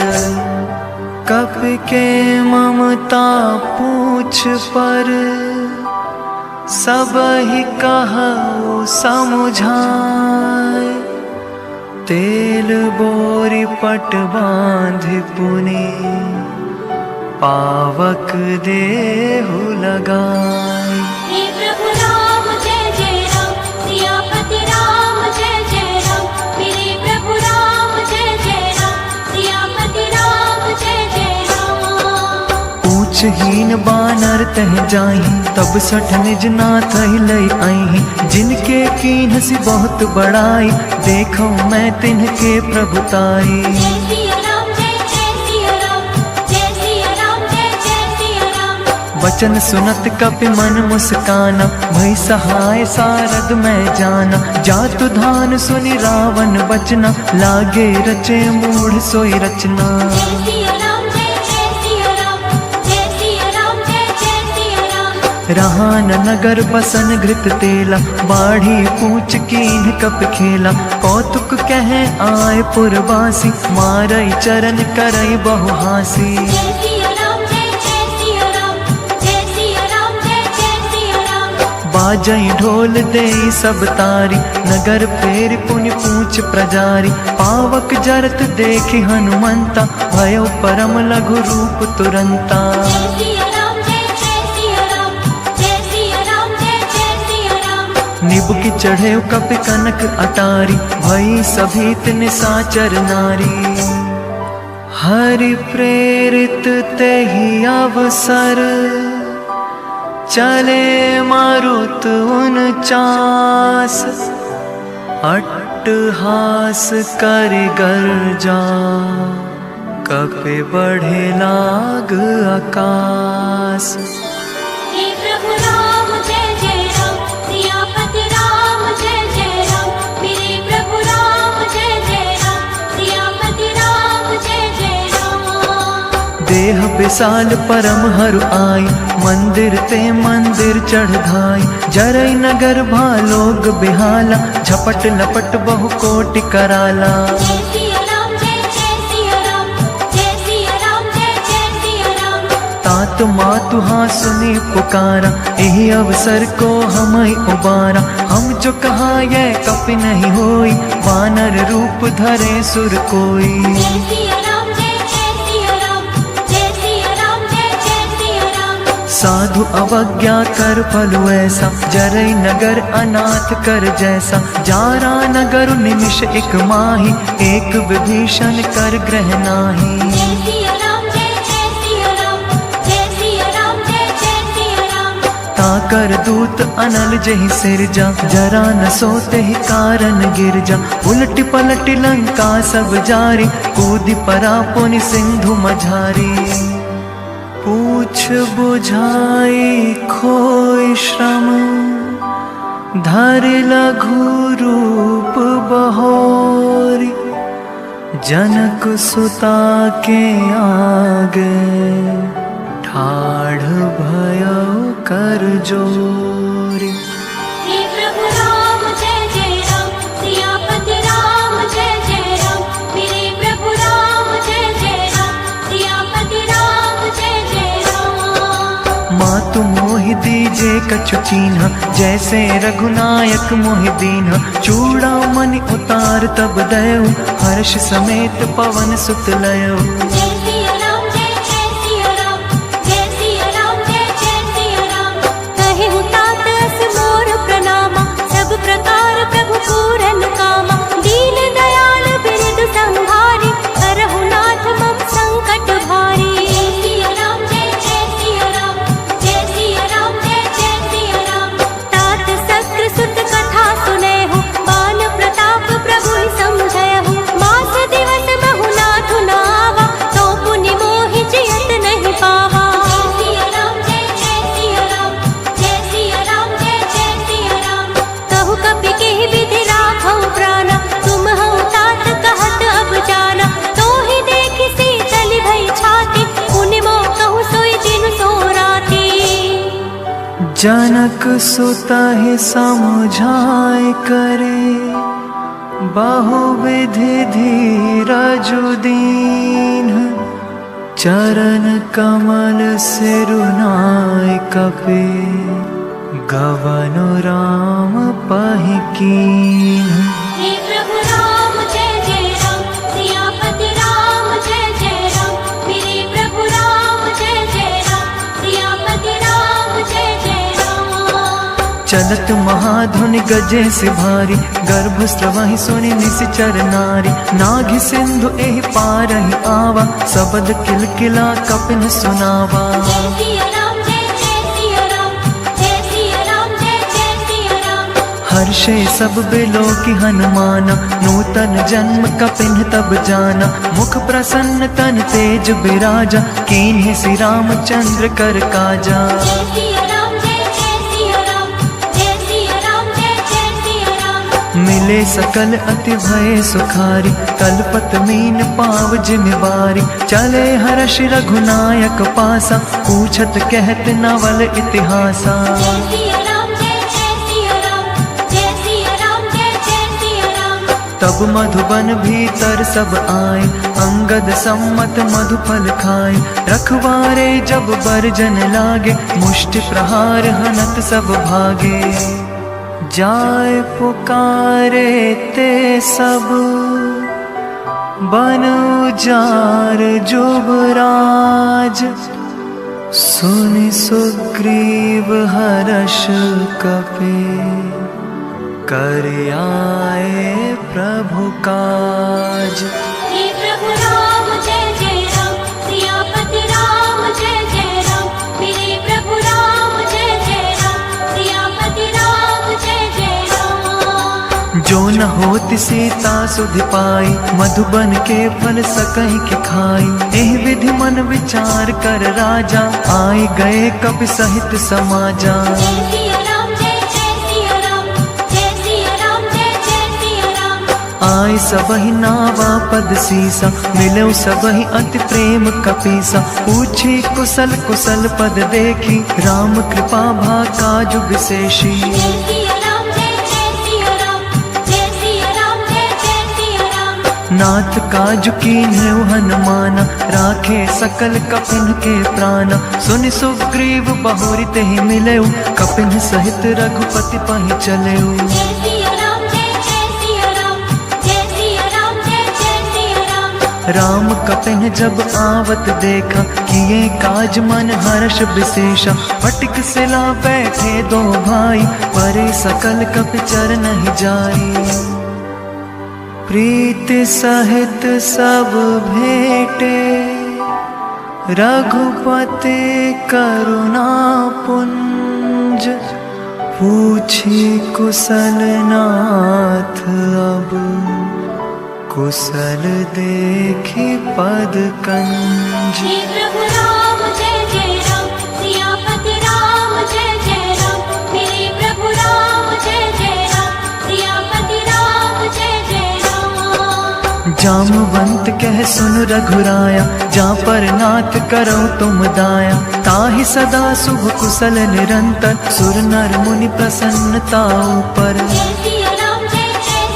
कपि के ममता पूछ पर, सब ही कहु समुझाय। तेल बोरी पट बांध पुनि, पावक देहु लगाई। हे प्रभु राम जय जय राम, सियापति राम जय जय राम। मेरे प्रभु राम जय जय राम, सियापति राम जय जय राम। पूछहीन बानर तह जाही, तब सठ निज नाथ लई आई। जिनके कीन्हसी बहुत बड़ाई, देखो मैं तिनके प्रभुताई। जय सिया राम वचन सुनत कपि मन मुस्काना, भई सहाय सारद मैं जाना। जातु धान सुनि रावण बचना, लागे रचे मूढ़ सोई रचना। जय सिया राम जय जय सिया राम, जय सिया राम जय जय सिया राम। रहान नगर बसन घृत तेला, बाढ़ी पूछ कीन्ह कप खेला। कौतुक कहे आए पुरवासी, मारई चरण करई बहु हासी। जय सिया राम जय जय सिया राम, जय सिया राम जय जय सिया राम। बाजई ढोल देई सब तारी, नगर फेर पुनि पूछ प्रजारी। पावक जरत देखि हनुमंता, भयो परम लघु रूप तुरंता। जय सिया राम जय जय सिया राम, जय सिया राम जय जय सिया राम। निबुक चढ़े कपि कनक अटारी, भई सभीत निसाचर नारी। हरि प्रेरित तेहि अवसर, चले मारुत 49। अट्टहास कर गर्जा, कपि बढ़े लाग आकाश। हे प्रभु राम जय जय राम, सियापति राम जय जय राम। मेरे प्रभु राम जय जय राम, सियापति राम जय जय राम। देह विशाल परम हरु आई, मंदिर ते मंदिर चढ़ धाई। जरई नगर भालोग बिहाला, झपट लपट बहु कोटि कराला। जय सिया राम जय जय सिया राम, जय सिया राम जय जय सिया राम। तात मातु हाँ सुनी पुकारा, यही अवसर को हमई उबारा। हम जो कहा यह कपि नहीं होई, वानर रूप धरे सुर कोई। जय सिया राम जय जय सिया राम, जय सिया राम जय जय सिया राम। साधु अवज्ञा कर फलु ऐसा, जरई नगर अनाथ कर जैसा। जारा नगर निमिष एक माही, एक विभीषण कर ग्रह नाही। जय सिया राम जय जय सिया राम, जय सिया राम जय जय सिया राम। ताकर दूत अनल जहि सिरजा, जरा न सोते ही कारण गिर जा। उलटी पलटी लंका सब जारी, कूदि परा पुनि सिंधु मझारी। पूछ बुझाई खोई श्रम, धरि लघु रूप बहोरी। जनक सुता के आगे, ठाढ़ भयो कर जोरी। हे प्रभु राम जय जय राम, सियापति राम जय जय राम। मेरे प्रभु राम जय जय राम, सियापति राम जय जय राम। मातु मोहि दीजे कछु कीन्हा, जैसे रघुनायक मोहि दीन्हा। चूड़ा मनि उतार तब दयो, हर्ष समेत पवन सुत लयो। जय सिया राम जय जय सिया राम, जय सिया राम जय जय सिया राम। कहे हूँ तात अस मोर प्रणामा, सब प्रकार प्रभु पूरन कामा। दीन दयाल बिरदु संहारी, करहु नाथ मम संकट भारी। जय सिया राम जय जय सिया राम, जय सिया राम जय जय सिया राम। तात सक्र सुत कथा सुने हूँ, बान प्रताप प्रभु समझे हूँ। मास दिवस महु नाथु नावा, तो पुनि मोहि जियत नहीं पावा। जय सिया राम जय जय सिया राम, जय सिया राम जय जय सिया राम। कहु कपि केहि विधि राखौ प्राणा, तुम हऊ तात कहत अब जाना। तो ही देखि शीतल भई छाती, पुनि मोह कहु सोई दिन सो राती। जनक सुता ही समझाए करे, बहुविधि धीरजु दीन्ह। चरण कमल सिरुनाय कपि, गवनु राम पहि कीन्ह। हे प्रभु राम जय जय राम, सियापति राम जय जय राम। मेरे प्रभु राम जय जय राम, सियापति राम जय जय राम। चलत महाधुनि गजे से भारी, गर्भ स्रवहि सुनि निसिचर नारी। नाघि सिंधु एहि पारहि आवा, सबद किलकिला कपिन सुनावा। जय सिया राम जय जय सिया राम, जय सिया राम जय जय सिया राम। हर हर्षे सब बिलो की हनुमाना, नूतन जन्म कपिन तब जाना। मुख प्रसन्न तन तेज बिराजा, कीन्ही श्री रामचंद्र कर काजा। जय सिया राम जय सिया राम, जय सिया राम जय सिया राम। मिले सकल अति भय सुखारी, तलपत मीन पाव जिमिवारी। चले हर्ष रघुनायक पासा, पूछत कहत नवल इतिहासा। जय सिया राम जय सिया राम, जय सिया राम जय सिया राम। तब मधुबन भीतर सब आए, अंगद सम्मत मधुफल खाए। रखवारे जब बरजन लागे, मुष्टि प्रहार हनत सब भागे। जाय पुकारे ते सब, बन उजार जुबराज। सुनि सुग्रीव हर्ष कपे, कर आए प्रभु काज। हे प्रभु राम जय जय राम, सियापति राम जय जय राम। मेरे प्रभु राम जय जय राम, सियापति राम जय जय राम। जो न होति सीता सुधि पाई, मधुबन के फल सकहि के खाई। एहि विधि मन विचार कर राजा, आए गए कपि सहित समाजा। जय सिया राम जय सिया राम, जय सिया राम जय सिया राम। आय सबहि नावा पद सीसा, मिलौ सबहि अति प्रेम कपीसा। पूछी कुशल कुशल पद देखी, राम कृपा भा काजु विशेषी। जय सिया राम जय सिया राम, जय सिया राम जय सिया राम। नाथ काजु कीन्हु हनुमाना, राखे सकल कपिन के प्राणा। सुनि सुग्रीव बहुरि तेहि मिलऊ, कपिन सहित रघुपति पहि चलेऊ। जय सिया राम जय सिया राम, जय सिया राम जय सिया राम। राम कपिन जब आवत देखा, किए काज मन हर्ष विशेषा। फटिक सिला बैठे दो भाई, परे सकल कपि चरण ही जाई। प्रीति सहित सब भेटे, रघुपति करुणा पुंज। पूछी कुशल नाथ अब, कुशल देखी पद कंज। हे प्रभु राम जय जय राम, सियापति राम जय जय राम। मेरे प्रभु राम जय जय राम, सियापति राम जय जय राम। जामवंत कह सुन रघुराया, जा पर नाथ करो तुम दाया। ताहि सदा शुभ कुशल निरंतर, सुर नर मुनि प्रसन्नता पर। जय सिया राम जय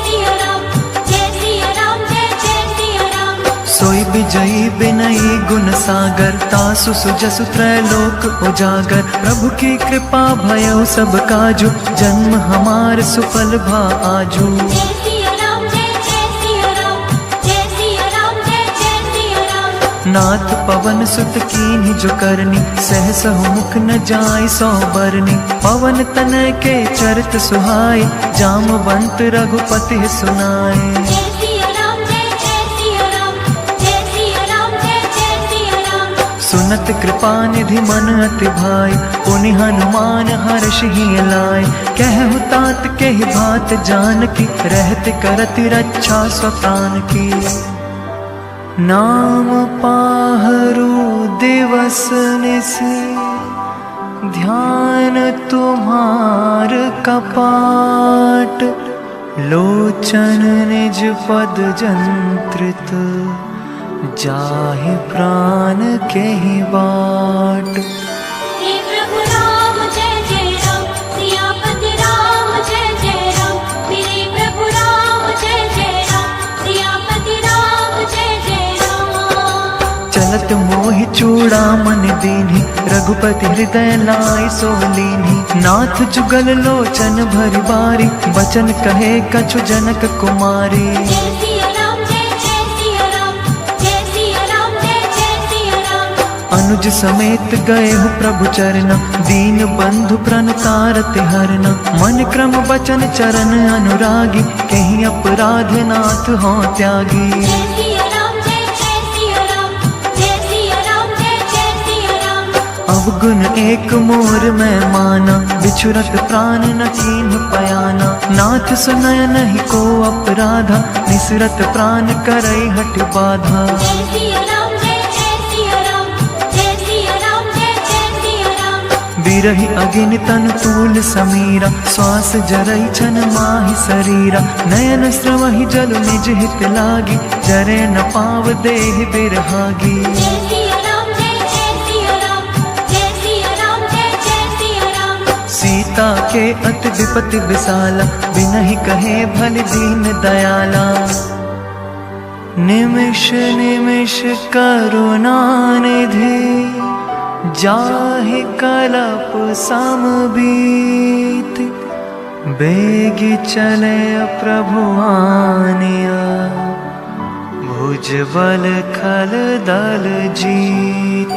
सिया राम, जय सिया राम जय सिया राम। सोई विजयी बिनयी गुण सागर, तासु सुजसु त्रैलोक उजागर। प्रभु की कृपा भयो सब काजू, जन्म हमार सुफल भा आजू। जय सिया राम जय सिया राम, जय सिया राम जय सिया राम। नाथ पवन सुत कीन्ही जो करनी, सहस मुख न जाय सौ बरनी। पवन तनय के चरित सुहाई, जामवंत रघुपति सुनाए। जय सिया राम जय सिया राम, जय सिया राम जय सिया राम। सुनत कृपा निधि मन अति भाई, पुनि हनुमान हर्ष ही लाए। कहु तात के ही बात जान की, रहत करत रक्षा स्वप्रान की। नाम पाहरु दिवस निसी, ध्यान तुम्हार कपाट। लोचन निज पद जंत्रित, जाहि प्राण के ही बाट। हे प्रभु राम जय जय राम, सियापति राम जय जय राम। मेरे प्रभु राम जय जय राम, सियापति राम जय जय राम। चलत मोहि चूड़ामणि दीन्ही, रघुपति हृदय लाई सोलीन्ही। नाथ जुगल लोचन भरि बारी, बचन कहे कछु जनक कुमारी। जय सिया राम जय सिया राम, जय सिया राम जय सिया राम। अनुज समेत गए हो प्रभु चरना, दीन बंधु प्रण तारत हरना। मन क्रम बचन चरण अनुरागी, कहीं अपराध नाथ हो त्यागी। जय सिया राम जय सिया राम, जय सिया राम जय सिया राम। सब गुण एक मोर में माना, बिछुरत प्राण न कीन्ह पयाना। नाथ सुनय नहीं को अपराधा, निसरत प्राण करई हठ बाधा। जय सिया राम जय जय सिया राम, जय सिया राम जय जय सिया राम। बिरहि अगिन तन तूल समीरा, श्वास जरई छन माहि शरीरा। नयन स्रवहि जल निज हित लागी, जरे न पाव देह बिरहागी। जय सिया राम जय जय सिया राम, जय सिया राम जय जय सिया राम। सीता के अति विपति विसाला, बिनहि कहे भल दीन दयाला। निमिष निमिष करुणा निधि, जाहि कलप समबीत। बेगी चले प्रभु आनिया, भुजबल खल दल जीत।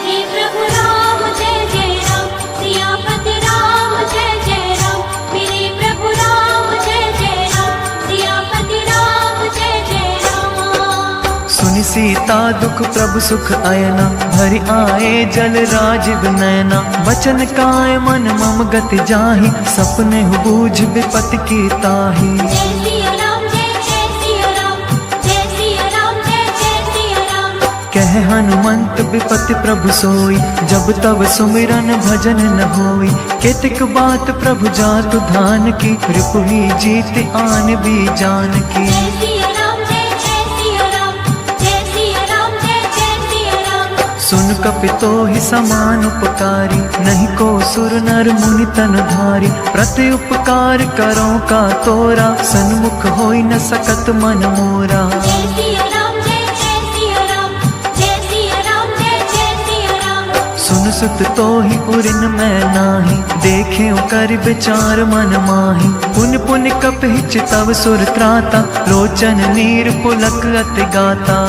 हे प्रभु राम जय जय राम, सियापति राम जय जय राम। मेरे प्रभु राम जय जय राम, सियापति राम जय जय राम। सुनि सीता दुख प्रभु सुख अयना, भरि आए जल राजीव नयना। बचन काय मन मम गति जाहि, सपने बूझ विपति की ताहि। जय सिया राम जय जय सिया राम, जय सिया राम जय जय सिया राम। कह हनुमंत विपति प्रभु सोई, जब तब सुमिरन भजन न होई। केतिक बात प्रभु जातु धान की, रिपुहि जीत आन भी जान की। जय सिया राम जय जय सिया राम, जय सिया राम जय जय सिया राम। सुन कपितोहि समान उपकारी, नहीं को सुर नर मुनि तन धारी। प्रति उपकार करो का तोरा, सन्मुख होई न सकत मन मोरा। जय सिया राम जय जय सिया राम, जय सिया राम जय जय सिया राम। सुन सुत तोहि उरिन मैं नाही, देखे कर विचार मन माही। पुन पुन कपि चितव सुर त्राता, लोचन नीर पुलक अति गाता।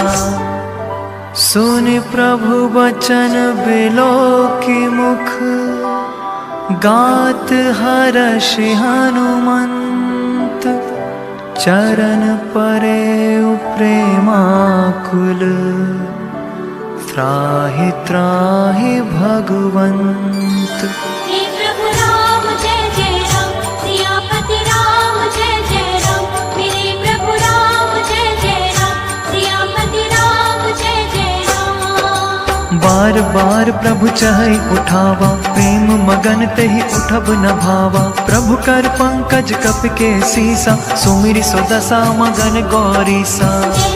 सुनि प्रभु वचन बिलो की मुख, गात हर्षि हनुमंत। चरण परे प्रेमाकुल, त्राहि त्राहि भगवंत। हे प्रभु राम जय जय राम, सियापति राम जय जय राम। मेरे प्रभु राम जय जय राम, सियापति राम जय जय राम। बार बार प्रभु चहई उठावा, प्रेम मगन तेहि उठब न भावा। प्रभु कर पंकज कप के सीसा, सुमिरि सो दसा मगन गौरीसा। जय